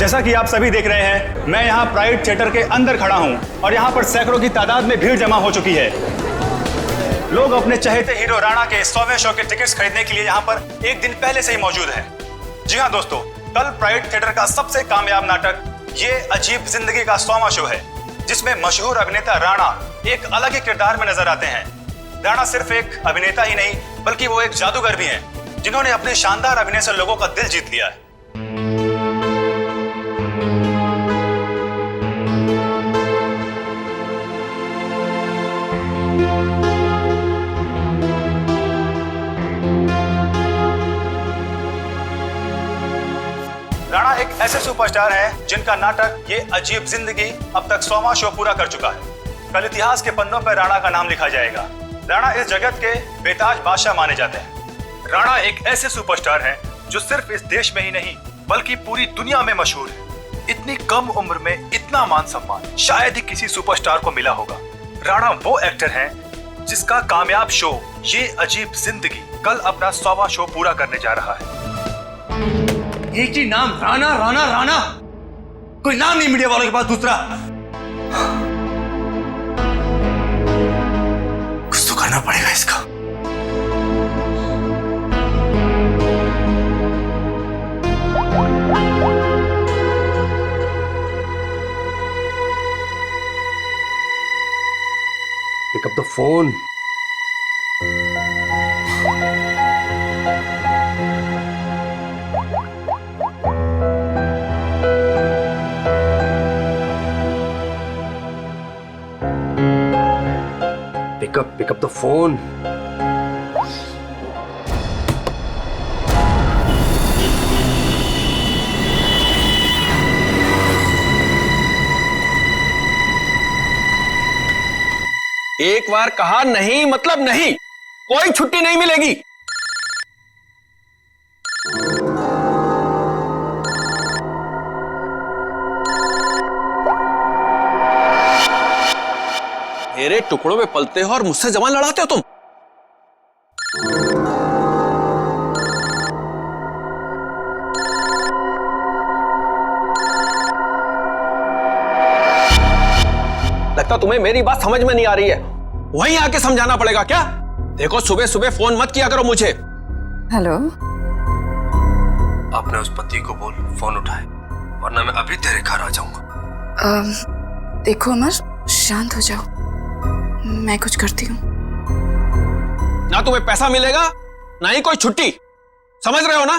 जैसा कि आप सभी देख रहे हैं, मैं यहाँ प्राइड थिएटर के अंदर खड़ा हूँ और यहाँ पर सैकड़ों की तादाद में भीड़ जमा हो चुकी है। लोग अपने चहेते हीरो राणा के 100वें शो के टिकट्स खरीदने के लिए यहाँ पर एक दिन पहले से ही मौजूद हैं। जी हाँ दोस्तों, कल प्राइड थिएटर का सबसे कामयाब नाटक ये अजीब जिंदगी का 100वां शो है, जिसमें मशहूर अभिनेता राणा एक अलग ही किरदार में नजर आते हैं। राणा सिर्फ एक अभिनेता ही नहीं, बल्कि वो एक जादूगर भी हैं, जिन्होंने अपने शानदार अभिनय से लोगों का दिल जीत लिया है। राणा एक ऐसे सुपरस्टार हैं जिनका नाटक ये अजीब जिंदगी अब तक 100वां शो पूरा कर चुका है। कल इतिहास के पन्नों पर राणा का नाम लिखा जाएगा। राणा इस जगत के बेताज बादशाह माने जाते हैं। राणा एक ऐसे सुपरस्टार हैं जो सिर्फ इस देश में ही नहीं बल्कि पूरी दुनिया में मशहूर है। इतनी कम उम्र में इतना मान सम्मान शायद ही किसी सुपरस्टार को मिला होगा। राणा वो एक्टर हैं जिसका कामयाब शो ये अजीब जिंदगी कल अपना 100वां शो पूरा करने जा रहा है। एक ही नाम, राणा राणा राणा, कोई नाम नहीं मीडिया वालों के पास दूसरा। कुछ तो करना पड़ेगा इसका। Pick up the phone. Pick up the phone. एक बार कहा नहीं मतलब नहीं, कोई छुट्टी नहीं मिलेगी। मेरे टुकड़ों में पलते हो और मुझसे जबान लड़ाते हो तुम। लगता तुम्हें मेरी बात समझ में नहीं आ रही है, वहीं आके समझाना पड़ेगा क्या? देखो सुबह सुबह फोन मत किया करो मुझे। हेलो, अपने उस पति को बोल फोन उठाए, वरना मैं अभी तेरे घर आ जाऊंगा। देखो अमर, शांत हो जाओ, मैं कुछ करती हूँ। ना तुम्हें पैसा मिलेगा ना ही कोई छुट्टी, समझ रहे हो ना?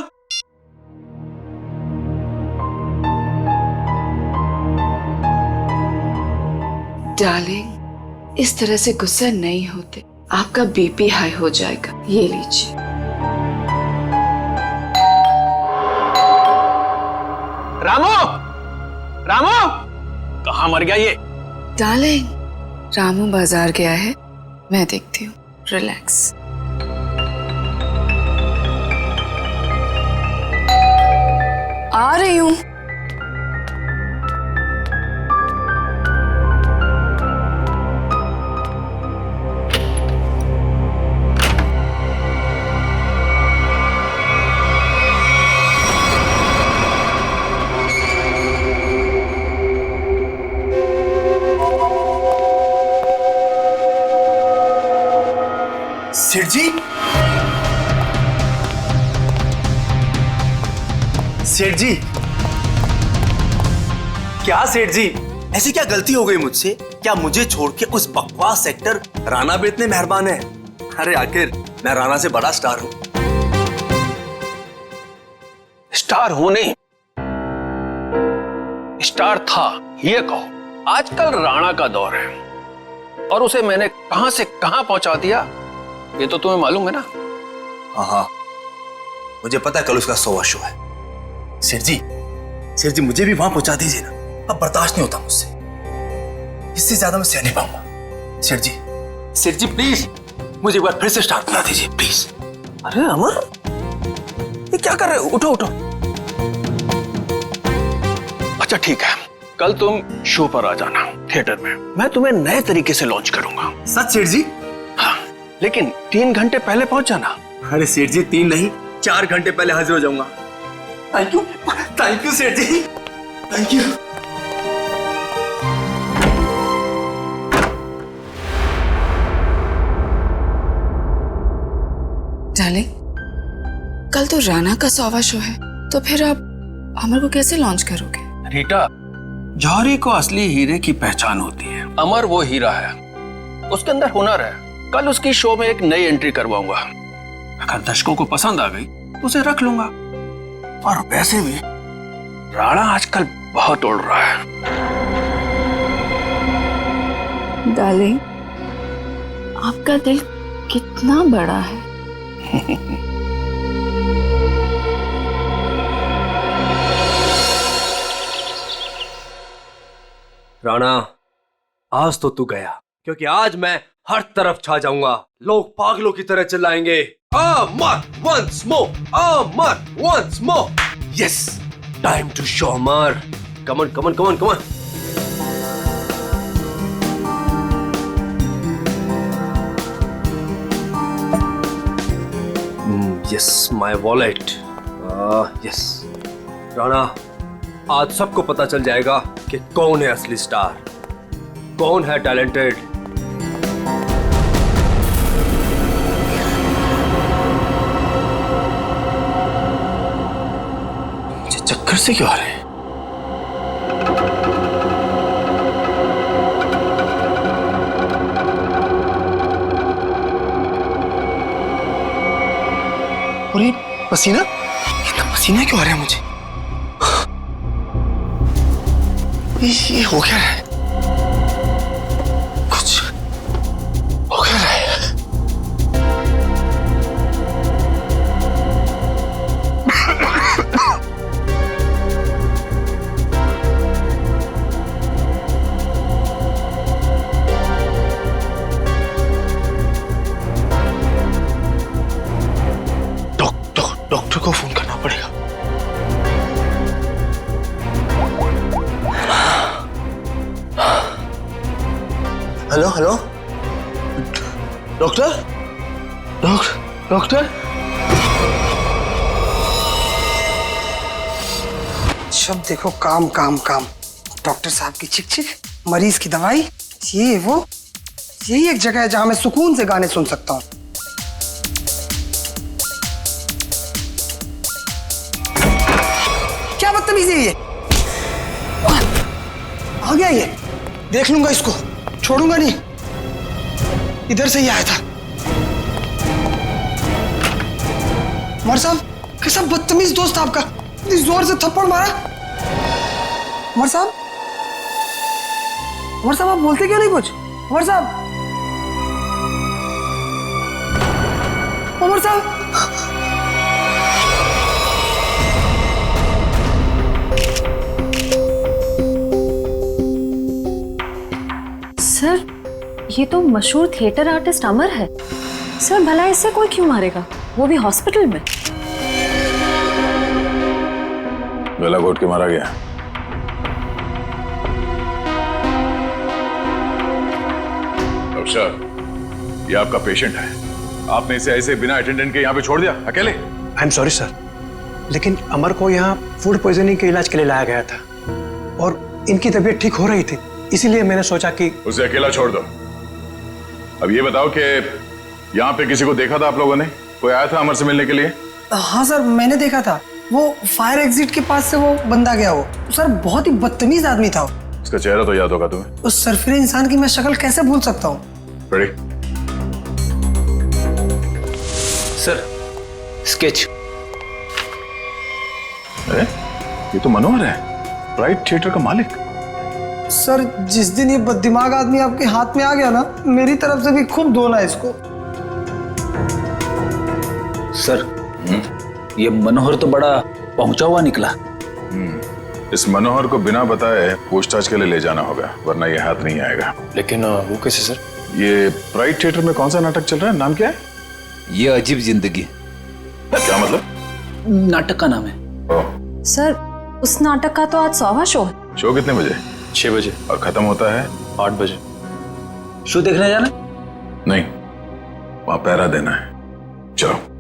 डार्लिंग, इस तरह से गुस्सा नहीं होते, आपका बीपी हाई हो जाएगा। ये लीजिए। रामू, रामू, कहाँ मर गया ये? डार्लिंग, रामू बाजार गया है, मैं देखती हूँ। रिलैक्स। आ रही हूँ। सेठ जी, सेठ जी, क्या सेठ जी, ऐसी क्या गलती हो गई मुझसे? क्या मुझे छोड़ के उस बकवास एक्टर राणा पे इतने मेहरबान है? अरे आखिर मैं राणा से बड़ा स्टार हूं। स्टार हूं नहीं, स्टार था ये कहो। आजकल राणा का दौर है और उसे मैंने कहां से कहां पहुंचा दिया ये तो तुम्हें मालूम है ना? हाँ, मुझे पता है कल उसका 100वां शो है। सेठ जी मुझे भी वहां पहुंचा दीजिए ना, अब बर्दाश्त नहीं होता मुझसे, इससे ज्यादा मैं सह नहीं पाऊंगा। सेठ जी प्लीज मुझे एक बार फिर से स्टार बना दीजिए प्लीज। अरे अमर, ये क्या कर रहे हो? उठो उठो। अच्छा ठीक है, कल तुम शो पर आ जाना थिएटर में, मैं तुम्हें नए तरीके से लॉन्च करूंगा। सच सेठ जी? हाँ, लेकिन 3 घंटे पहले पहुंच जाना। अरे सेठ जी 3 नहीं 4 घंटे पहले हाजिर हो जाऊंगा। थैंक यू सेठ जी। Thank you. डार्लिंग, कल तो राणा का 100वां शो है, तो फिर आप अमर को कैसे लॉन्च करोगे? रीटा, जौहरी को असली हीरे की पहचान होती है। अमर वो हीरा है, उसके अंदर हुनर है। कल उसकी शो में एक नई एंट्री करवाऊंगा। अगर दर्शकों को पसंद आ गई तो उसे रख लूंगा। और वैसे भी राणा आजकल बहुत उड़ रहा है। डार्लिंग, आपका दिल कितना बड़ा है। राणा, आज तो तू गया, क्योंकि आज मैं हर तरफ छा जाऊंगा। लोग पागलों की तरह चिल्लाएंगे, Amar once more, Amar once more. Yes, time to show Amar. Come on come on come on come on. Yes, my wallet. Yes Rana, आज सबको पता चल जाएगा कि कौन है असली स्टार, कौन है टैलेंटेड। मुझे चक्कर से क्यों आ रहे हैं? और ये पसीना, इतना पसीना क्यों आ रहा है मुझे? ये हो क्या रहा है? कुछ हो क्या रहा है? डॉक्टर को फोन करना पड़ेगा। Hello hello, doctor doctor. शब्द देखो, काम काम काम। डॉक्टर साहब की चिक चिक, मरीज की दवाई, ये वो, यही एक जगह है जहां मैं सुकून से गाने सुन सकता हूँ। क्या बदतमीजी है ये? आ गया ये, देख लूंगा इसको, छोड़ूंगा नहीं। इधर से ही आया था। उमर साहब, कैसा बदतमीज दोस्त आपका, इतनी जोर से थप्पड़ मारा। उमर साहब, उमर साहब, आप बोलते क्यों नहीं कुछ? उमर साहब, उमर साहब। सर, ये तो मशहूर थिएटर आर्टिस्ट अमर है। सर, भला इससे कोई क्यों मारेगा, वो भी हॉस्पिटल में। गला घोट के मारा गया। डॉक्टर साहब, ये आपका पेशेंट है, आपने इसे ऐसे बिना अटेंडेंट के यहाँ पे छोड़ दिया अकेले? आई एम सॉरी सर, लेकिन अमर को यहाँ फूड पॉइजनिंग के इलाज के लिए लाया गया था और इनकी तबीयत ठीक हो रही थी, इसीलिए मैंने सोचा कि उसे अकेला छोड़ दो। अब ये बताओ कि यहाँ पे किसी को देखा था आप लोगों ने? कोई आया था अमर से मिलने के लिए? हाँ सर, मैंने देखा था। वो फायर एग्जिट के पास से वो बंदा गया। वो सर बहुत ही बदतमीज आदमी था। उसका चेहरा तो याद होगा तुम्हें? उस सरफिरे इंसान की मैं शक्ल कैसे भूल सकता हूँ? रेडी? Sir, sketch. अरे ये तो मनोहर है, प्राइड थिएटर का मालिक। सर, जिस दिन ये बददिमाग आदमी आपके हाथ में आ गया ना, मेरी तरफ से भी खूब धोना है इसको। सर, ये मनोहर तो बड़ा पहुंचा हुआ निकला। इस मनोहर को बिना बताए पूछताछ के लिए ले जाना होगा, वरना ये हाथ नहीं आएगा। लेकिन वो कैसे सर? ये प्राइड थिएटर में कौन सा नाटक चल रहा है, नाम क्या है? ये अजीब जिंदगी। क्या मतलब? नाटक का नाम है। ओह, सर, उस नाटक का तो आज 100वां शो है। शो कितने बजे? 6 बजे। और खत्म होता है? 8 बजे। शो देखने जाना? नहीं, वहां पहरा देना है। चलो।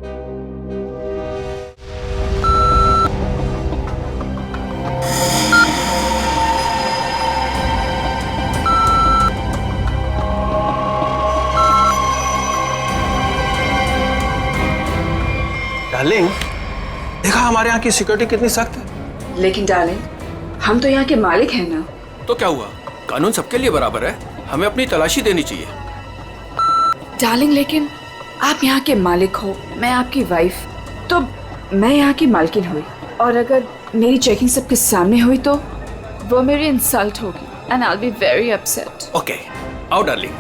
डार्लिंग, देखा हमारे यहाँ की सिक्योरिटी कितनी सख्त है। लेकिन डार्लिंग, हम तो यहाँ के मालिक हैं ना। तो क्या हुआ, कानून सबके लिए बराबर है, हमें अपनी तलाशी देनी चाहिए। डार्लिंग, लेकिन आप यहाँ के मालिक हो, मैं आपकी वाइफ, तो मैं यहाँ की मालकिन हुई, और अगर मेरी चेकिंग सबके सामने हुई तो वो मेरी इंसल्ट होगी and I will be very upset. Okay, आओ डार्लिंग।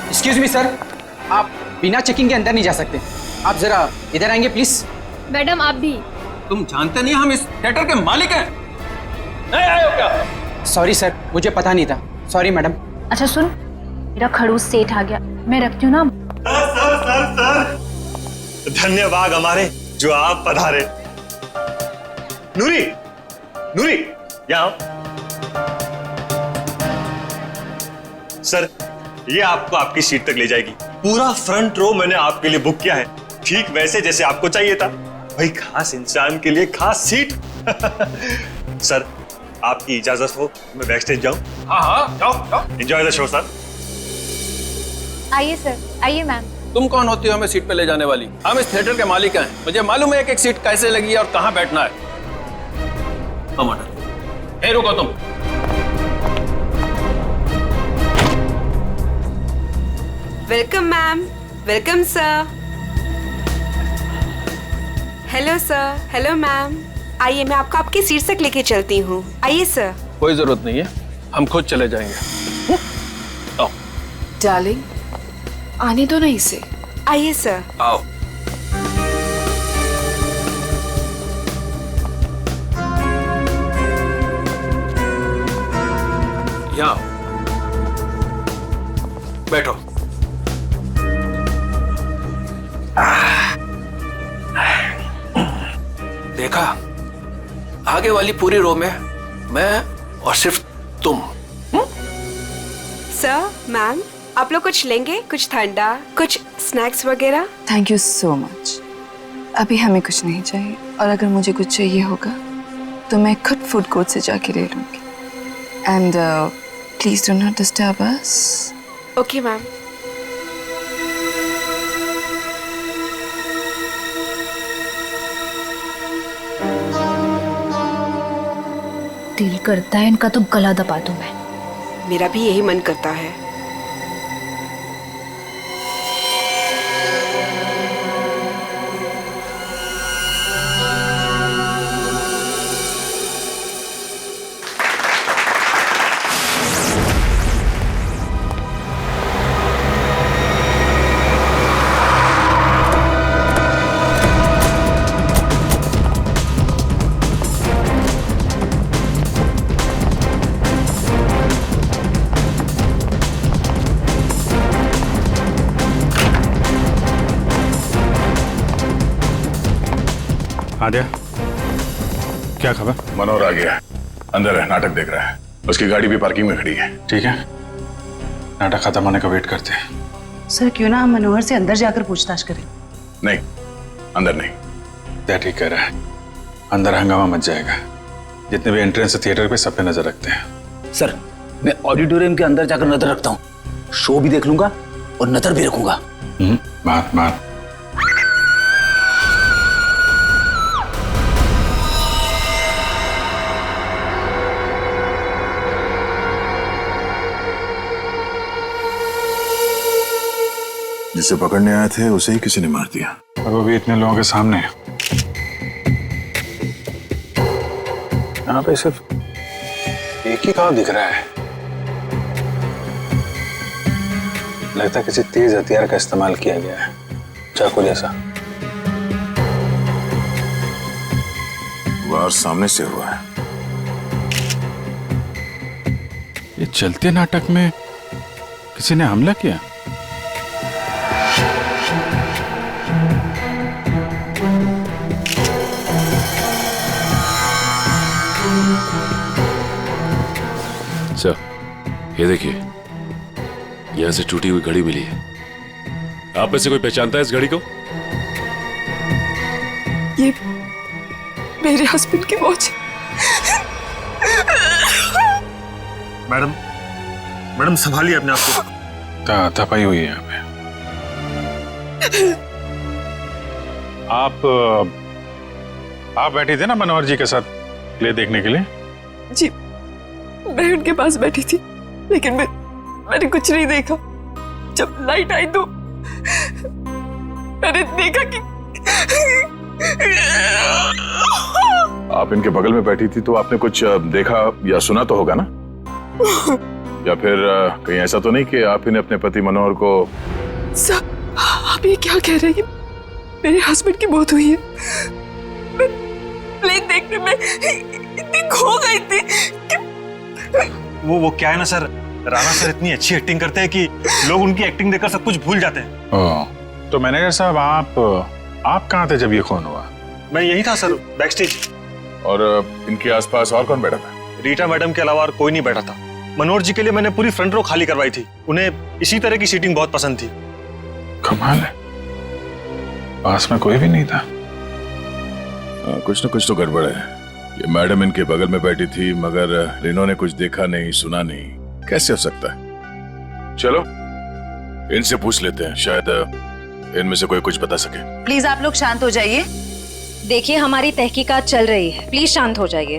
एक्सक्यूज मी सर, आप बिना चेकिंग के अंदर नहीं जा सकते। आप जरा इधर आएंगे प्लीज। मैडम आप भी। तुम जानते नहीं हम इस थिएटर के मालिक हैं? नहीं आए हो क्या? सॉरी सर, मुझे पता नहीं था। Sorry madam. अच्छा सुन, मेरा खड़ूस सेठ आ गया, मैं रखती हूँ ना। सर धन्यवाद हमारे जो आप पधारे। नूरी, नूरी यहाँ आओ। सर, ये आपको आपकी सीट तक ले जाएगी। पूरा फ्रंट रो मैंने आपके लिए बुक किया है, ठीक वैसे जैसे आपको चाहिए था। भाई खास इंसान के लिए खास सीट। सर, आपकी इजाजत हो मैं बैक स्टेज जाऊं? हाँ हाँ, जाओ जाओ। Enjoy the show sir. आइए सर, आइए मैम। तुम कौन होती हो हमें सीट पे ले जाने वाली? हम इस थिएटर के मालिक हैं, मुझे मालूम है एक एक सीट कैसे लगी है और कहाँ बैठना है। ए रुको तुम। Welcome ma'am, welcome sir. Hello sir, hello ma'am. आइए मैं आपको आपकी सीट तक लेके चलती हूँ। आइए सर। कोई जरूरत नहीं है, हम खुद चले जाएंगे। आओ। डार्लिंग, आने दो ना इसे। आइए सर। आओ। यहाँ बैठो। देखा, आगे वाली पूरी रो में मैं और सिर्फ तुम। सर, मैम, आप लोग कुछ लेंगे? कुछ ठंडा, कुछ स्नैक्स वगैरह? Thank you so much. अभी हमें कुछ नहीं चाहिए, और अगर मुझे कुछ चाहिए होगा तो मैं खुद फूड कोर्ट से जाके ले लूंगी। And please do not disturb us. Okay ma'am. दिल करता है इनका तो गला दबा दूं मैं। मेरा भी यही मन करता है। आद्या, क्या खबर? मनोहर आ गया, अंदर है, नाटक देख रहा है। उसकी गाड़ी भी पार्किंग में खड़ी है। ठीक है, नाटक खत्म होने का वेट करते हैं। सर, क्यों ना हम मनोहर से अंदर जाकर पूछताछ करें? नहीं, अंदर नहीं। क्या ठीक कह रहा है, अंदर हंगामा मच जाएगा। जितने भी एंट्रेंस थिएटर पे सब पे नजर रखते हैं। सर, मैं ऑडिटोरियम के अंदर जाकर नजर रखता हूँ, शो भी देख लूंगा और नजर भी रखूंगा। बात बात। जिसे पकड़ने आए थे उसे ही किसी ने मार दिया, और वो भी इतने लोगों के सामने। यहाँ पे सिर्फ एक ही घाव दिख रहा है। लगता है किसी तेज हथियार का इस्तेमाल किया गया है, चाकू जैसा। वार सामने से हुआ है। ये चलते नाटक में किसी ने हमला किया। सर, ये देखिए, यहां से टूटी हुई घड़ी मिली है। आप में से कोई पहचानता है इस घड़ी को? ये मेरे हस्बैंड की वॉच। मैडम, मैडम संभालिए अपने आप को। तपाई हुई है यहाँ पे। आप बैठी थे ना मनोहर जी के साथ प्ले देखने के लिए? जी, मैं उनके पास बैठी थी, लेकिन मैंने कुछ नहीं देखा। जब लाइट आई तो मैंने देखा कि आप इनके बगल में बैठी थी तो आपने कुछ देखा या सुना तो होगा ना? या फिर कहीं ऐसा तो नहीं कि आप इन्हें अपने पति मनोहर को? सर, आप ये क्या कह रहे हैं? मेरे हस्बैंड की मौत हुई है। मैं प्ले देखने में इतनी खो गई थी कि वो क्या है ना सर, राणा सर इतनी अच्छी एक्टिंग करते हैं कि लोग उनकी एक्टिंग देखकर सब कुछ भूल जाते हैं। तो मैनेजर साहब, आप कहाँ थे जब ये खून हुआ? मैं यही था सर, बैकस्टेज। और इनके आसपास और कौन बैठा था? रीटा मैडम के अलावा और कोई नहीं बैठा था। मनोहर जी के लिए मैंने पूरी फ्रंट रो खाली करवाई थी। उन्हें इसी तरह की सीटिंग बहुत पसंद थी। कमाल है, पास में कोई भी नहीं था। कुछ न कुछ तो गड़बड़ है। ये मैडम इनके बगल में बैठी थी मगर इन्होंने कुछ देखा नहीं, सुना नहीं, कैसे हो सकता है? चलो इनसे पूछ लेते हैं, शायद इनमें से कोई कुछ बता सके। प्लीज आप लोग शांत हो जाइए। देखिए, हमारी तहकीकात चल रही है, प्लीज शांत हो जाइए।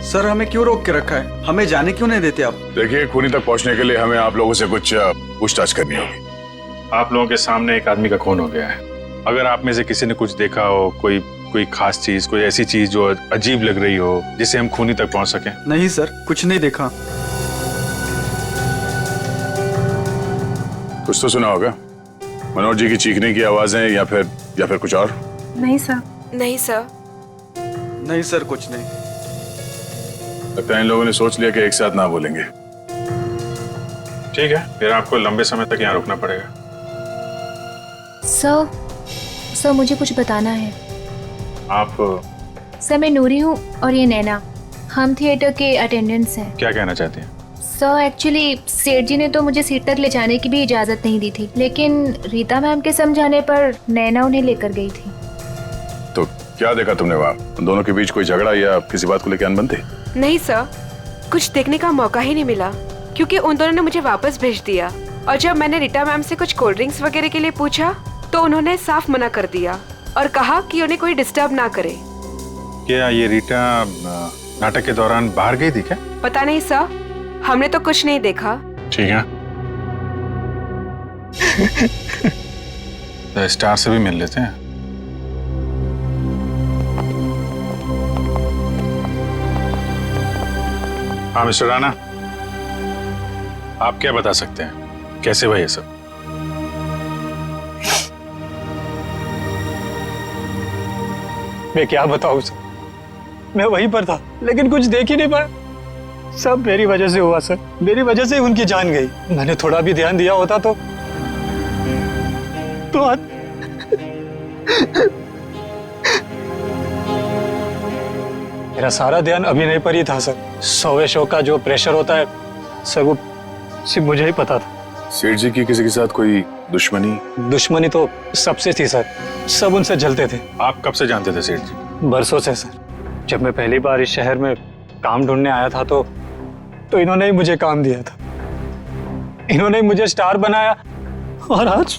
सर, हमें क्यों रोक के रखा है? हमें जाने क्यों नहीं देते आप? देखिए, खूनी तक पहुंचने के लिए हमें आप लोगों से कुछ पूछताछ करनी होगी। आप लोगों के सामने एक आदमी का खून हो गया है। अगर आप में से किसी ने कुछ देखा हो, कोई खास चीज, कोई ऐसी चीज जो अजीब लग रही हो, जिससे हम खूनी तक पहुंच सके। नहीं सर, कुछ नहीं देखा। कुछ तो सुना होगा, मनोहर जी की चीखने की आवाजें या फिर कुछ और? नहीं सर। नहीं सर। नहीं सर, कुछ नहीं। लगता है इन लोगों ने सोच लिया कि एक साथ ना बोलेंगे। ठीक है, फिर आपको लंबे समय तक यहाँ रुकना पड़ेगा। सर, मुझे कुछ बताना है। आप? सर, मैं नूरी हूँ और ये नैना, हम थिएटर के अटेंडेंट्स हैं। क्या कहना चाहती हैं? सर, एक्चुअली सेठ जी ने तो मुझे सीट तक ले जाने की भी इजाजत नहीं दी थी, लेकिन रीता मैम के समझाने पर नैना उन्हें लेकर गई थी। तो क्या देखा तुमने वहाँ? दोनों के बीच कोई झगड़ा या किसी बात को लेकर अनबन थी? नहीं सर, कुछ देखने का मौका ही नहीं मिला, क्योंकि उन दोनों ने मुझे वापस भेज दिया। और जब मैंने रीता मैम से कुछ कोल्ड ड्रिंक्स वगैरह के लिए पूछा तो उन्होंने साफ मना कर दिया और कहा कि उन्हें कोई डिस्टर्ब ना करे। क्या ये रीटा नाटक के दौरान बाहर गई थी क्या? पता नहीं सर, हमने तो कुछ नहीं देखा। ठीक है, तो स्टार से भी मिल लेते हैं। हाँ मिस्टर राणा, आप क्या बता सकते हैं, कैसे हुआ ये सब? मैं क्या बताऊं सर, मैं वहीं पर था लेकिन कुछ देख ही नहीं पाया। सब मेरी वजह से हुआ सर, मेरी वजह से उनकी जान गई। मैंने थोड़ा भी ध्यान दिया होता तो आज मेरा सारा ध्यान अभिनय पर ही था सर। 100वें शो का जो प्रेशर होता है सर, वो सिर्फ मुझे ही पता था। सेठ जी की किसी के साथ कोई दुश्मनी? दुश्मनी तो सबसे थी सर, सब उनसे जलते थे। आप कब से जानते थे सेठ जी? बरसों से सर। जब मैं पहली बार इस शहर में काम ढूंढने आया था तो इन्होंने ही मुझे काम दिया था, इन्होंने ही मुझे स्टार बनाया। और आज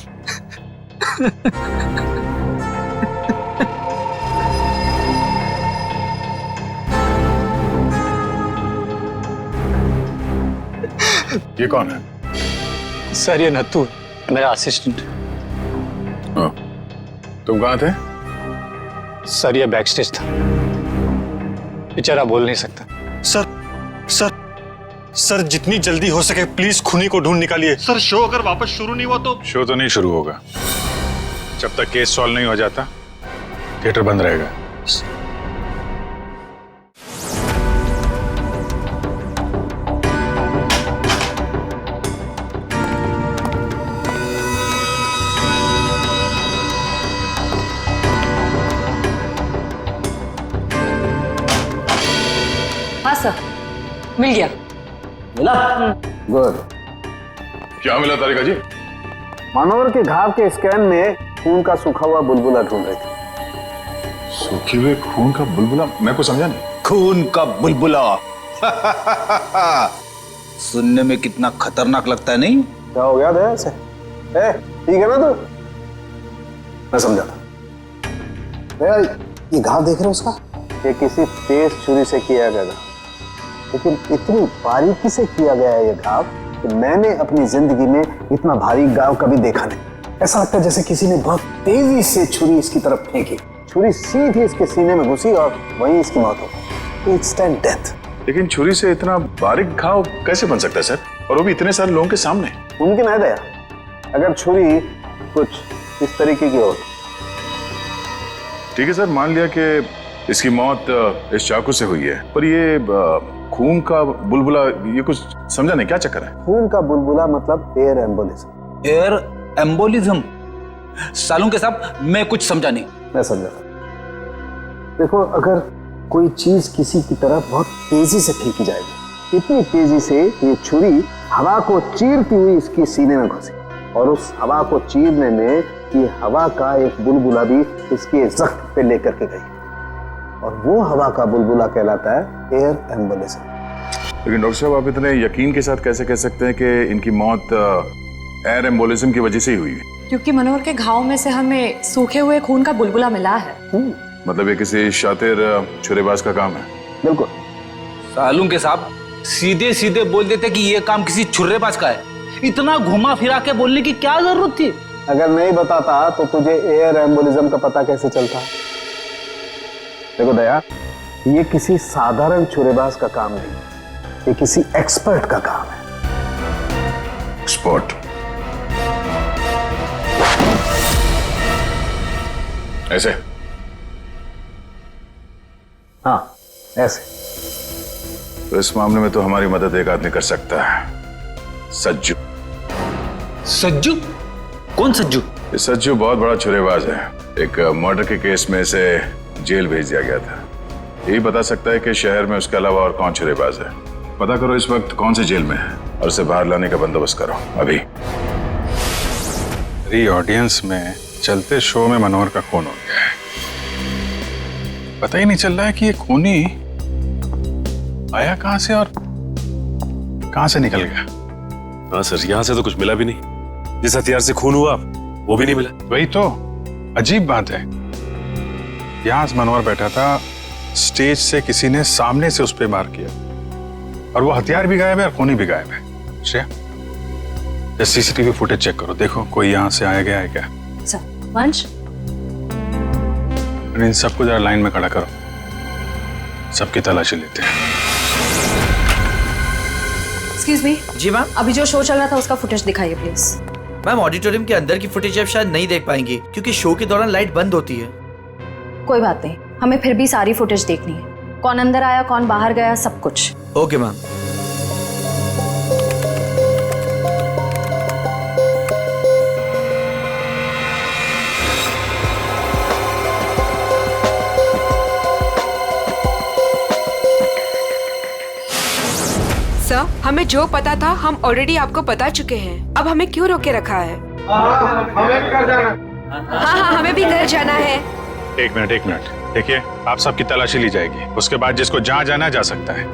ये कौन है? सर, ये नत्थू, मेरा असिस्टेंट। तुम कहाँ थे? सर, ये बैकस्टेज था, बेचारा बोल नहीं सकता। सर, जितनी जल्दी हो सके प्लीज खूनी को ढूंढ निकालिए। सर, शो अगर वापस शुरू नहीं हुआ तो? शो तो नहीं शुरू होगा जब तक केस सॉल्व नहीं हो जाता, थिएटर बंद रहेगा। हाँ सर, मिल गया। मिला? गुड। क्या मिला तारिका जी? मनोहर के घाव के स्कैन में खून का सूखा हुआ बुलबुला ढूंढ रहे थे। सूखे हुए खून का बुलबुला? मैं को समझा नहीं। खून का बुलबुला सुनने में कितना खतरनाक लगता है, नहीं? क्या हो गया दया से? ठीक है ना तू? मैं समझा था। भैया ये घाव देख रहे हो उसका? ये किसी तेज छुरी से किया गया था, लेकिन इतनी बारीकी से किया गया है ये घाव कि मैंने अपनी जिंदगी में इतना भारी घाव कभी देखा नहीं। ऐसा लगता है जैसे किसी ने बहुत तेजी से छुरी इसकी तरफ फेंकी, छुरी सीधी इसके सीने में घुसी और वहीं इसकी मौत हो गई। Instant death. लेकिन छुरी से इतना बारीक घाव कैसे बन सकता है सर, और वो भी इतने सारे लोगों के सामने? मुमकिन है दया, अगर छुरी कुछ इस तरीके की हो। ठीक है सर, मान लिया कि इसकी मौत इस चाकू से हुई है, पर ये खून का बुलबुला, ये कुछ समझा नहीं क्या चक्कर है? खून का बुलबुला मतलब air embolism. Air embolism? Saloon के साहब मैं कुछ समझा नहीं। मैं समझा। देखो, अगर कोई चीज किसी की तरफ बहुत तेजी से फेंकी जाएगी, इतनी तेजी से ये छुरी हवा को चीरती हुई इसकी सीने में घुसी, और उस हवा को चीरने में ये हवा का एक बुलबुला भी इसके जख्म पे लेकर के गई, और वो हवा का बुलबुला कहलाता है एयर एम्बोलिज्म। लेकिन डॉक्टर साहब, आप इतने यकीन के साथ कैसे कह सकते हैं कि इनकी मौत एयर एम्बोलिज्म की वजह से ही हुई? क्योंकि मनोहर के घाव में से हमें सूखे हुए खून का बुलबुला मिला है। मतलब ये किसी शातिर छुरेबाज का काम है? बिल्कुल। सालून के साहब सीधे सीधे बोल देते कि ये काम किसी छुर्रेबाज का है, इतना घुमा फिरा के बोलने की क्या जरूरत थी? अगर नहीं बताता तो तुझे एयर एम्बोलिज्म का पता कैसे चलता? देखो दया, ये किसी साधारण छुरेबाज का काम नहीं, ये किसी एक्सपर्ट का काम है। एक्सपर्ट? ऐसे? हाँ, ऐसे। तो इस मामले में तो हमारी मदद एक आदमी कर सकता है, सज्जू। सज्जू? कौन सज्जू? ये सज्जू बहुत बड़ा छुरेबाज है। एक मर्डर के केस में इसे जेल भेज दिया गया था। यही बता सकता है कि शहर में उसके अलावा और कौन छुरेबाज है। पता करो इस वक्त कौन से जेल में है और उसे बाहर लाने का बंदोबस्त करो अभी। ऑडियंस में चलते शो में मनोहर का खून हो गया है। पता ही नहीं चल रहा है कि ये खूनी आया कहां से और कहां से निकल गया। हाँ सर, यहाँ से तो कुछ मिला भी नहीं। जिस हथियार से खून हुआ वो भी नहीं मिला। वही तो अजीब बात है। यहां मनोहर बैठा था, स्टेज से किसी ने सामने से उस पर वार किया, और वो हथियार भी गायब है और खूनी भी गायब है। श्रेया, सीसीटीवी फुटेज चेक करो, देखो कोई यहां से आया गया है क्या। वंश, इन सबको जरा लाइन में खड़ा करो, सबकी तलाशी लेते हैं। Excuse me. जी मैम। अभी जो शो चल रहा था उसका फुटेज दिखाइए प्लीज। मैम, ऑडिटोरियम के अंदर की फुटेज आप शायद नहीं देख पाएंगे क्योंकि शो के दौरान लाइट बंद होती है। कोई बात नहीं, हमें फिर भी सारी फुटेज देखनी है, कौन अंदर आया कौन बाहर गया सब कुछ। Okay ma'am. सर, हमें जो पता था हम ऑलरेडी आपको बता चुके हैं। अब हमें क्यों रोके रखा है? हमें घर जाना। हाँ, हमें भी घर जाना है। एक मिनट देखिए, आप सबकी तलाशी ली जाएगी, उसके बाद जिसको जहां जाना है जा सकता है।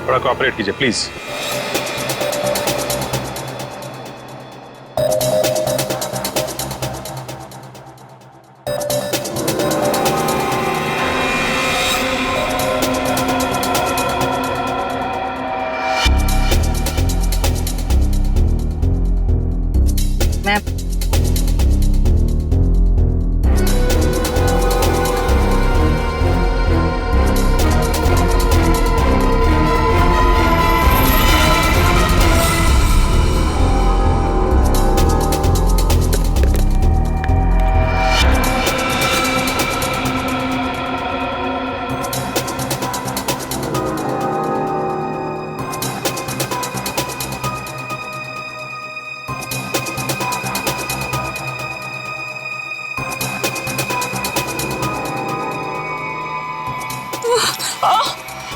थोड़ा कोऑपरेट कीजिए प्लीज।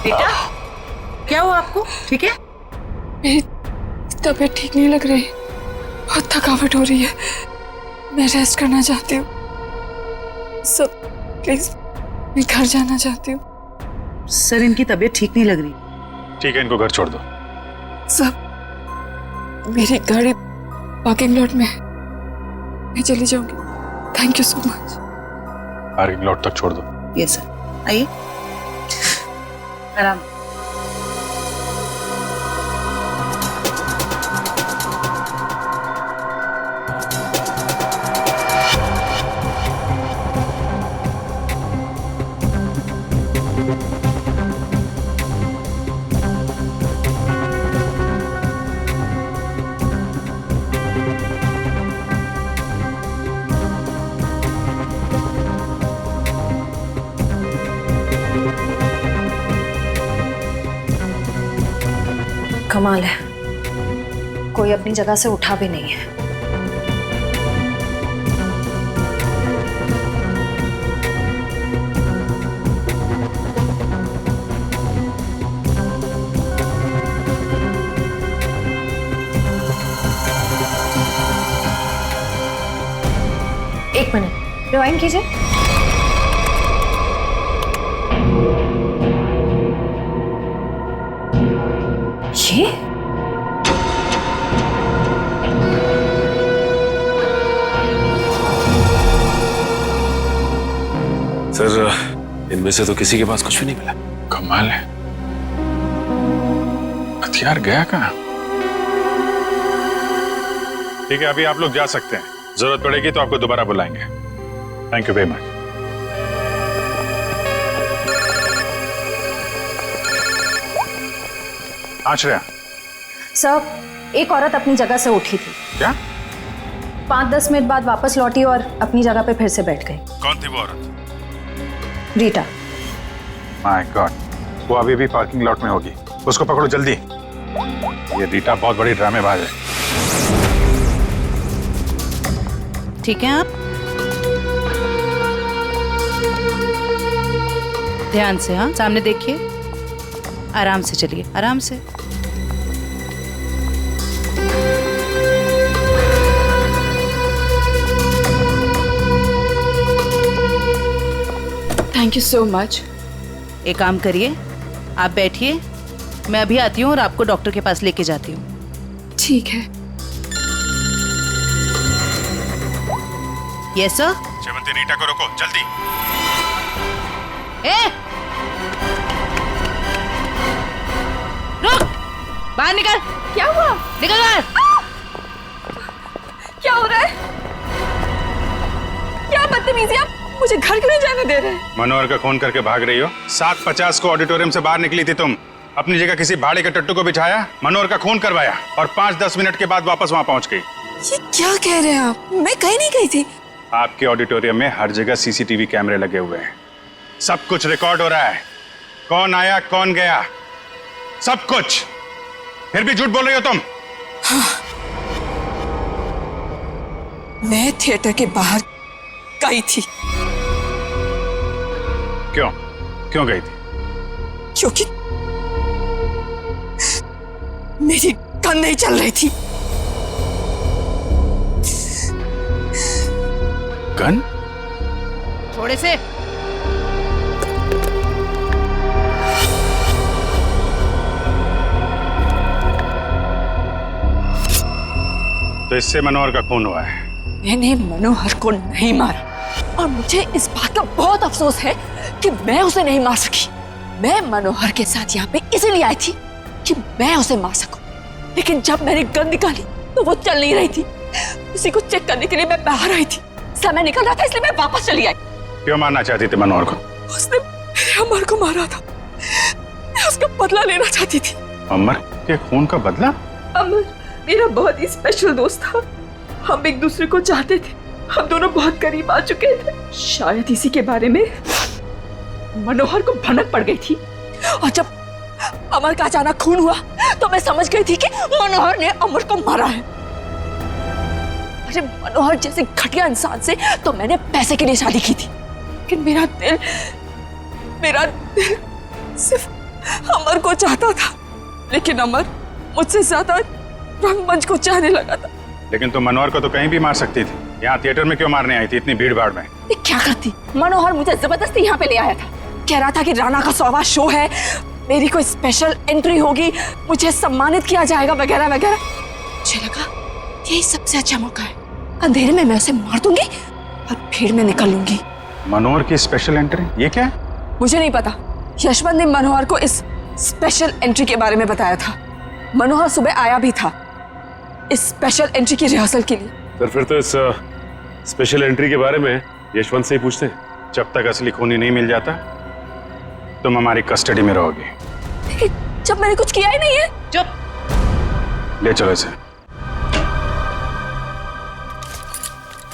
बेटा, क्या हुआ आपको? ठीक है? मेरी तबीयत ठीक नहीं लग रही, बहुत थकावट हो रही है, मैं रेस्ट करना चाहती हूँ। सब प्लीज, मैं घर जाना चाहती हूँ। सर, इनकी तबीयत ठीक नहीं लग रही। ठीक है, इनको घर छोड़ दो। सब, मेरी गाड़ी पार्किंग लॉट में है, मैं चली जाऊंगी। Thank you so much. Parking lot तक छोड़ दो। यस सर, आइए आराम। कमाल है, कोई अपनी जगह से उठा भी नहीं है। एक मिनट, रिवाइंड कीजिए। ये सर, इनमें से तो किसी के पास कुछ भी नहीं मिला। कमाल है, हथियार गया कहाँ? ठीक है, अभी आप लोग जा सकते हैं। जरूरत पड़ेगी तो आपको दोबारा बुलाएंगे। Thank you very much. हाँ श्रेया। सर, एक औरत अपनी जगह से उठी थी। क्या? 5-10 मिनट बाद वापस लौटी और अपनी जगह पे फिर से बैठ गई। कौन थी वो औरत? रीटा। माय गॉड, वो अभी भी पार्किंग लॉट में होगी। उसको पकड़ो जल्दी। ये रीटा बहुत बड़ी ड्रामेबाज है। ठीक है, आप ध्यान से, हाँ सामने देखिए, आराम से चलिए, आराम से। Thank you so much. एक काम करिए, आप बैठिए, मैं अभी आती हूँ और आपको डॉक्टर के पास लेके जाती हूँ। ठीक है। Yes sir. शेवंती, रीटा को रोको जल्दी। ए! रुक! बाहर निकल। क्या हुआ? निकल बाहर। क्या हो रहा है? क्या बदतमीजी, आप मुझे घर क्यों नहीं जाने दे रहे? मनोहर का खून करके भाग रही हो। 7:50 को ऑडिटोरियम से बाहर निकली थी तुम। अपनी जगह किसी भाड़े के टट्टू को बिठाया, मनोहर का खून करवाया और 5-10 मिनट के बाद वापस वहां पहुंच गई। ये क्या कह रहे हैं आप? मैं कहीं नहीं गई थी। आपके ऑडिटोरियम में हर जगह सीसीटीवी कैमरे लगे हुए हैं। सब कुछ रिकॉर्ड हो रहा है। कौन आया, कौन गया, सब कुछ। फिर भी झूठ बोल रही हो तुम। हाँ। मैं थिएटर के बाहर गई थी। क्यों? क्यों गई थी? क्योंकि मेरी गन नहीं चल रही थी। गन? थोड़े से। तो इससे मनोहर का खून हुआ है। मैंने मनोहर को नहीं मारा और मुझे इस बात का बहुत अफसोस है कि मैं उसे नहीं मार सकी। मैं मनोहर के साथ यहाँ पे इसलिए आई थी कि मैं उसे मार सकूं। लेकिन जब मैंने गन निकाली तो वो चल नहीं रही थी। उसी को चेक करने के लिए मैं बाहर आई थी। समय निकल रहा था इसलिए मैं वापस चली आई। क्यों मारना चाहती थी मनोहर को? उसने मेरे अमर को मारा था। मैं उसका बदला लेना चाहती थी। अमर के खून का बदला? अमर मेरा बहुत ही स्पेशल दोस्त था। हम एक दूसरे को चाहते थे। हम दोनों बहुत करीब आ चुके थे। शायद इसी के बारे में मनोहर को भनक पड़ गई थी और जब अमर का अचानक खून हुआ तो मैं समझ गई थी कि मनोहर ने अमर को मारा है। अरे मनोहर जैसे घटिया इंसान से तो मैंने पैसे के लिए शादी की थी, लेकिन मेरा दिल सिर्फ अमर को चाहता था। लेकिन अमर मुझसे ज्यादा रंगमंच को चाहने लगा था। लेकिन तुम मनोहर को तो कहीं भी मार सकती थी। यहाँ थिएटर में क्यों मारने आई थी इतनी भीड़ भाड़ में? क्या करती? मनोहर मुझे जबरदस्ती यहाँ पे ले आया था। कह रहा था कि राणा का 100वां शो है, मेरी कोई स्पेशल एंट्री होगी, मुझे सम्मानित किया जाएगा वगैरह वगैरह। मुझे लगा यही सबसे अच्छा मौका है। अंधेरे में मैं उसे मार दूंगी और फिर मैं निकलूंगी। मनोहर की स्पेशल एंट्री, ये क्या है? मुझे नहीं पता। यशवंत ने मनोहर को इस स्पेशल एंट्री के बारे में बताया था। मनोहर सुबह आया भी था इस स्पेशल एंट्री की रिहर्सल के लिए। सर फिर तो इस स्पेशल एंट्री के बारे में यशवंत से ही पूछते हैं। जब तक असली खूनी नहीं मिल जाता तुम हमारी कस्टडी में रहोगी। लेकिन जब मैंने कुछ किया ही नहीं है। चुप। ले चलो इसे।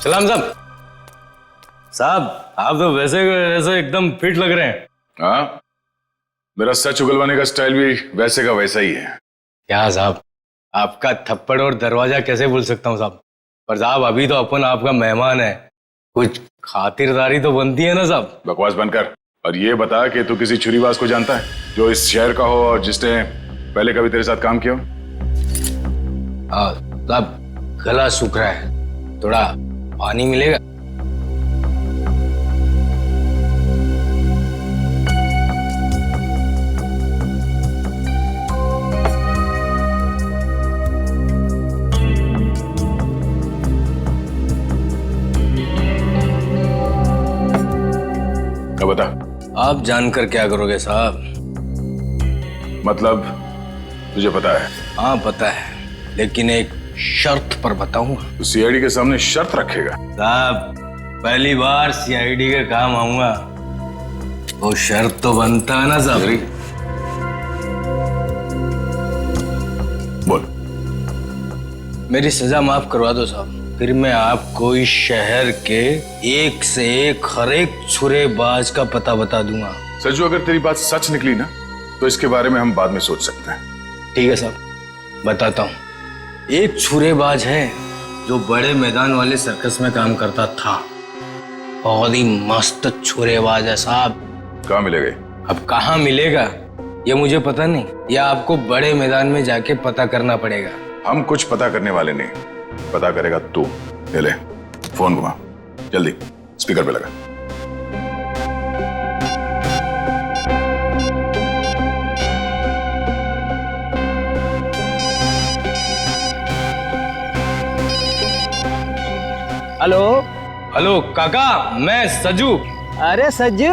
सलाम साहब। साहब आप तो वैसे वैसे एकदम फिट लग रहे हैं। हाँ, मेरा सच उगलवाने का स्टाइल भी वैसे का वैसा ही है। क्या साहब, आपका थप्पड़ और दरवाजा कैसे भूल सकता हूँ साहब। पर साहब अभी तो अपन आपका मेहमान है, कुछ खातिरदारी तो बनती है ना साहब। बकवास बंद कर और ये बता कि तू किसी छुरीबाज को जानता है जो इस शहर का हो और जिसने पहले कभी तेरे साथ काम किया हो? हाँ साहब, गला सूख रहा है, थोड़ा पानी मिलेगा? बता। आप जानकर क्या करोगे साहब? मतलब तुझे पता है? हाँ पता है, लेकिन एक शर्त पर बताऊंगा। तो सीआईडी के सामने शर्त रखेगा? साहब पहली बार सीआईडी के काम आऊंगा, वो शर्त तो बनता है ना साहब। बोल। मेरी सजा माफ करवा दो साहब, फिर मैं आपको इस शहर के एक से एक हर एक छुरेबाज का पता बता दूंगा। सज्जू, अगर तेरी बात सच निकली ना तो इसके बारे में हम बाद में सोच सकते हैं। ठीक है साहब, बताता हूँ। एक छुरेबाज है जो बड़े मैदान वाले सर्कस में काम करता था, बहुत ही मस्त छुरेबाज है साहब। कहाँ मिलेगा? अब कहाँ मिलेगा ये मुझे पता नहीं, या आपको बड़े मैदान में जाके पता करना पड़ेगा। हम कुछ पता करने वाले नहीं, पता करेगा तू। ले फोन घुमा, जल्दी स्पीकर पे लगा। हेलो। हेलो काका, मैं सज्जू। अरे सज्जू,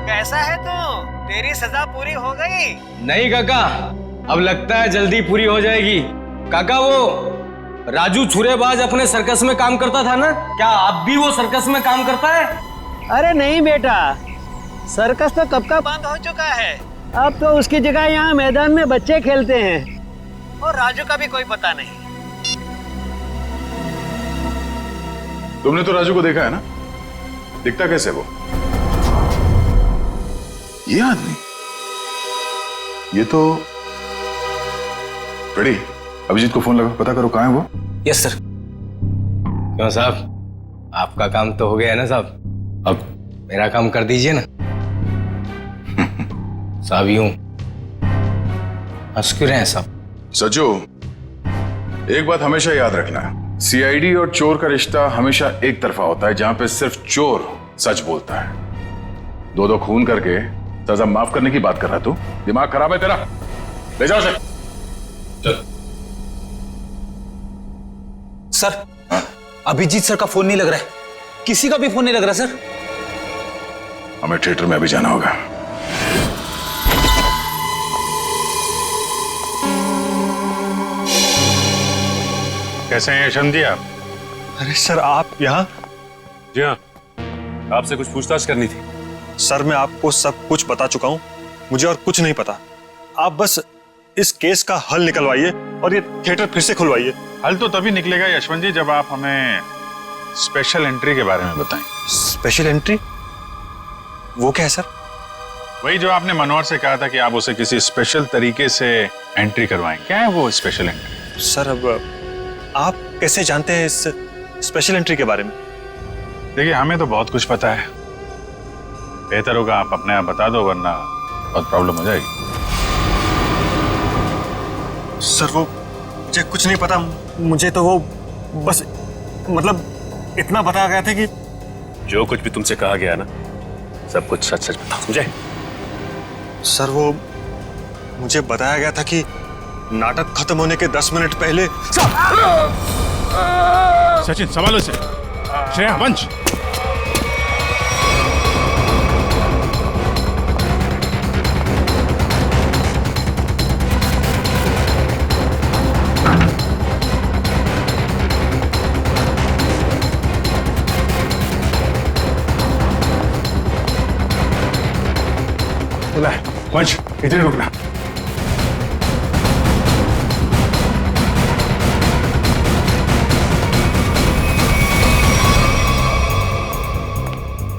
कैसा है तू? तेरी सजा पूरी हो गई? नहीं काका, अब लगता है जल्दी पूरी हो जाएगी। काका वो राजू छुरेबाज अपने सर्कस में काम करता था ना, क्या आप भी वो सर्कस में काम करता है? अरे नहीं बेटा, सर्कस तो कब का बंद हो चुका है। अब तो उसकी जगह यहाँ मैदान में बच्चे खेलते हैं, और राजू का भी कोई पता नहीं। तुमने तो राजू को देखा है ना, दिखता कैसे वो? ये आदमी, ये तो रेडी। अभिजीत को फोन लगा, पता करो कहाँ है वो। Yes sir. क्यों साहब, आपका काम तो हो गया है ना साहब, अब मेरा काम कर दीजिए ना। साहब यूं हंस क्यों रहे हैं साहब? सज्जू, एक बात हमेशा याद रखना, सीआईडी और चोर का रिश्ता हमेशा एक तरफा होता है, जहां पे सिर्फ चोर सच बोलता है। दो खून करके सजा माफ करने की बात कर रहा तू? दिमाग खराब है तेरा? ले जाओ सर। चल। सर, अभिजीत सर का फोन नहीं लग रहा है, किसी का भी फोन नहीं लग रहा सर। हमें थिएटर में अभी जाना होगा। कैसे हैं यशवंत जी आप? अरे सर, आप यहाँ? जी हाँ, आपसे कुछ पूछताछ करनी थी। सर, मैं आपको सब कुछ बता चुका हूँ, मुझे और कुछ नहीं पता। आप बस इस केस का हल निकलवाइए और ये थिएटर फिर से खुलवाइए। हल तो तभी निकलेगा यशवंत जी जब आप हमें स्पेशल एंट्री के बारे में बताएं। Special entry? वो क्या है सर? वही जो आपने मनोहर से कहा था कि आप उसे किसी स्पेशल तरीके से एंट्री करवाएं। क्या है वो स्पेशल एंट्री? सर, अब आप कैसे जानते हैं इस स्पेशल एंट्री के बारे में? देखिए, हमें तो बहुत कुछ पता है, बेहतर होगा आप अपने आप बता दो, वरना बहुत प्रॉब्लम हो जाएगी। सर, वो मुझे कुछ नहीं पता। मुझे तो वो बस मतलब इतना बताया गया था कि जो कुछ भी तुमसे कहा गया ना, सब कुछ सच सच बताओ, समझे? सर, वो मुझे बताया गया था कि नाटक खत्म होने के 10 मिनट पहले। सचिन, संभालो इसे। श्रेया, वंश। वंश इधर ही रुकना।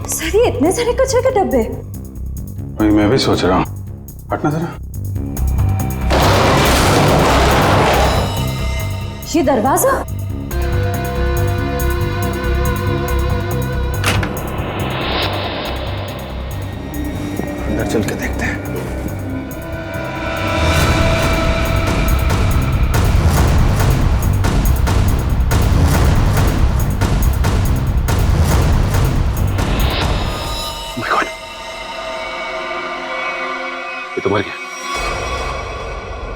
सर ये इतने सारे कचरे के डब्बे। वही मैं भी सोच रहा हूँ, हटना जरा। ये दरवाजा, अंदर चल के देखते हैं। My God. ये तो मर गया।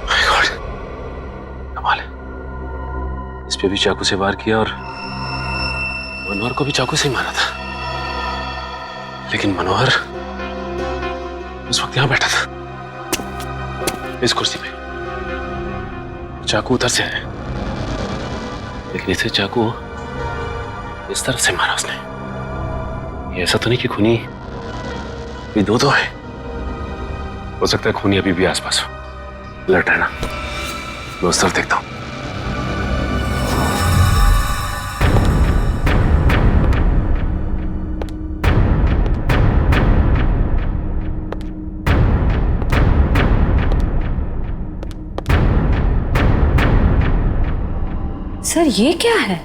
My God. कमाल है। इस पे भी चाकू से वार किया और मनोहर को भी चाकू से ही मारा था, लेकिन मनोहर उस वक्त यहां बैठा था इस कुर्सी पे। चाकू उधर से है, लेकिन इसे चाकू इस तरफ से मारा उसने। ये ऐसा तो नहीं कि खूनी भी दो है। हो सकता है खूनी अभी भी आसपास हो। लड़ रहना, मैं उस तरफ देखता हूं। सर ये क्या है?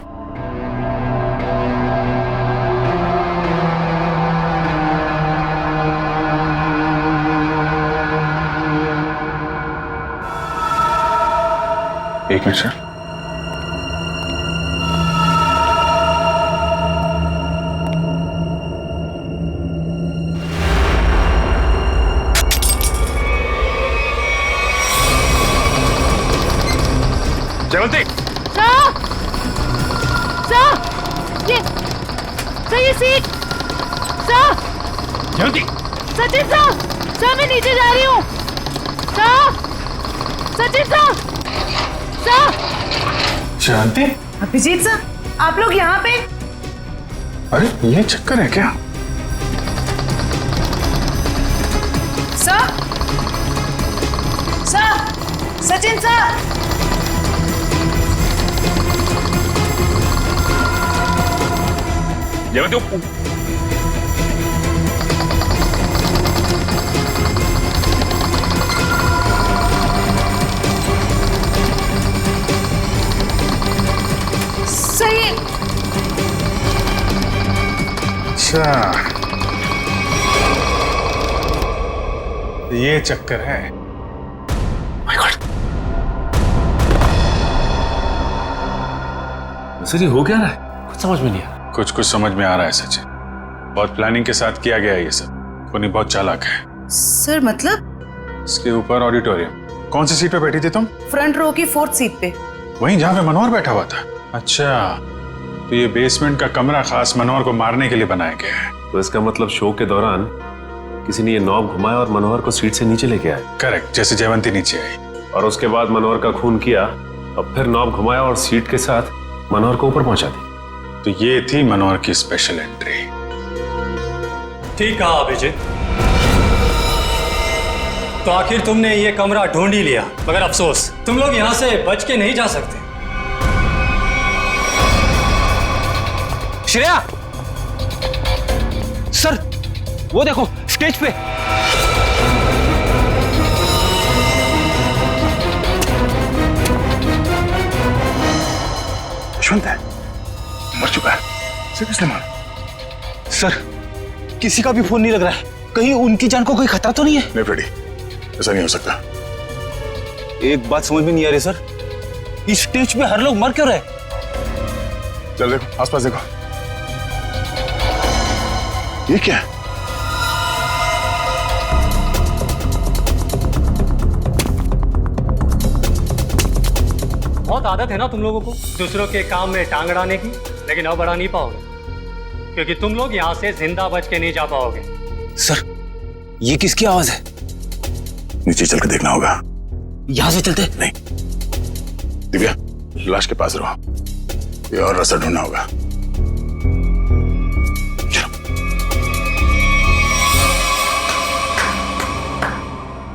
एक मिनट सर। जयवंती, ये सीट जयवंती, सचिन सर मैं नीचे जा रही हूँ। सचिन सर शांति, अभिजीत सर, आप लोग यहाँ पे? अरे ये चक्कर है क्या? सर सचिन सर, जयवंती, सही। अच्छा ये चक्कर है। My God. सर ये हो क्या रहा है? कुछ समझ में नहीं आ रहा। कुछ समझ में आ रहा है सचिन। बहुत प्लानिंग के साथ किया गया है ये सब। कोनी बहुत चालाक है। सर मतलब? इसके ऊपर ऑडिटोरियम। कौन सी सीट पे बैठी थी तुम? फ्रंट रो की 4th सीट पे। वहीं जहाँ पे मनोहर बैठा हुआ था। अच्छा, तो ये बेसमेंट का कमरा खास मनोहर को मारने के लिए बनाया गया है। तो इसका मतलब शो के दौरान किसी ने ये नॉब घुमाया और मनोहर को सीट से नीचे लेके आया। करेक्ट, जैसे जयवंती नीचे आई और उसके बाद मनोहर का खून किया और फिर नॉब घुमाया और सीट के साथ मनोहर को ऊपर पहुंचा दी। तो ये थी मनोहर की स्पेशल एंट्री। ठीक कहा अभिजीत। तो आखिर तुमने ये कमरा ढूंढ ही लिया, मगर अफसोस तुम लोग यहाँ से बच के नहीं जा सकते। श्रेया सर, वो देखो स्टेज पे। यशवंत है, मर चुका है। इसे किसने मारा? सर किसी का भी फोन नहीं लग रहा है। कहीं उनकी जान को कोई खतरा तो नहीं है? नहीं फ्रेडी, ऐसा नहीं हो सकता। एक बात समझ में नहीं आ रही सर, इस स्टेज पे हर लोग मर क्यों रहे? चल देखो, आसपास देखो। ये क्या है? बहुत आदत है ना तुम लोगों को दूसरों के काम में टांग अड़ाने की, लेकिन अब अड़ा नहीं पाओगे क्योंकि तुम लोग यहाँ से जिंदा बच के नहीं जा पाओगे। सर ये किसकी आवाज है? नीचे चल के देखना होगा। यहाँ से चलते? नहीं, दिव्या लाश के पास रहो, ये और रास्ता ढूंढना होगा।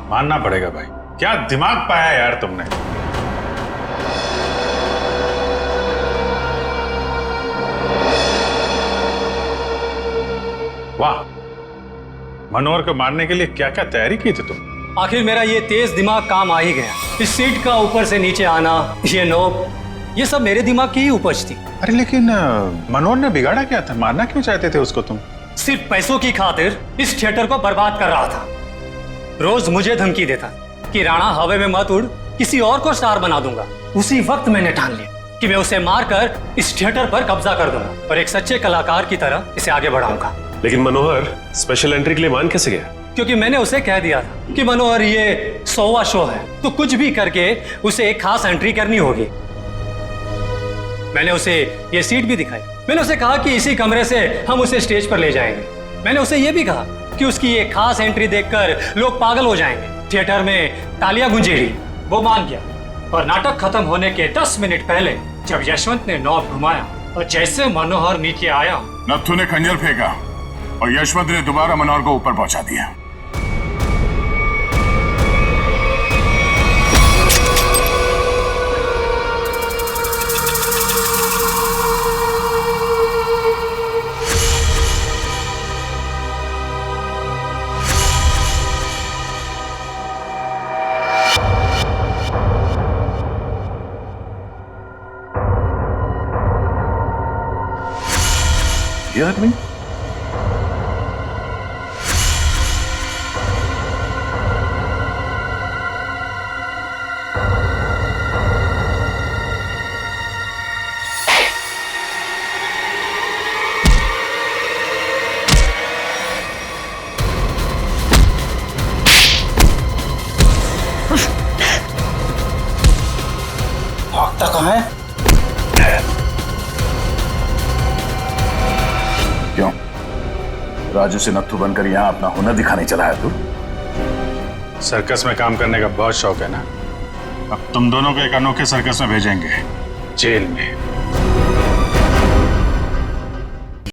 मानना पड़ेगा भाई, क्या दिमाग पाया यार तुमने। वाह, मनोहर को मारने के लिए क्या क्या तैयारी की थी तुम। आखिर मेरा ये तेज दिमाग काम आ ही गया। इस सीट का ऊपर से नीचे आना, ये नोक, ये सब मेरे दिमाग की ही उपज थी। अरे लेकिन मनोहर ने बिगाड़ा क्या था, मारना क्यों चाहते थे उसको तुम। सिर्फ पैसों की खातिर इस थिएटर को बर्बाद कर रहा था। रोज मुझे धमकी देता कि राणा हवा में मत उड़, किसी और को स्टार बना दूंगा। उसी वक्त मैंने ठान लिया कि मैं उसे मारकर इस थिएटर पर कब्जा कर दूंगा और एक सच्चे कलाकार की तरह इसे आगे बढ़ाऊंगा। लेकिन मनोहर स्पेशल एंट्री के लिए मान कैसे गया? क्योंकि मैंने उसे कह दिया था कि मनोहर ये 100वां शो है, तो कुछ भी करके उसे एक खास एंट्री करनी होगी। मैंने उसे ये सीट भी दिखाई। मैंने उसे कहा कि इसी कमरे से हम उसे स्टेज पर ले जाएंगे। मैंने उसे ये भी कहा कि उसकी ये खास एंट्री देखकर लोग पागल हो जाएंगे, थिएटर में तालियां गूंजेगी। वो मान गया और नाटक खत्म होने के 10 मिनट पहले जब यशवंत ने नॉब घुमाया और जैसे मनोहर नीचे आया, नत्थु ने खंजर फेंका और यशवंत ने दोबारा मनोहर को ऊपर पहुंचा दिया। ये आदमी भागता कहाँ है? क्यों राजू से नत्थु बनकर यहाँ अपना हुनर दिखाने चला है तू? सर्कस में काम करने का बहुत शौक है ना। अब तुम दोनों को एक अनोखे सर्कस में भेजेंगे, जेल में।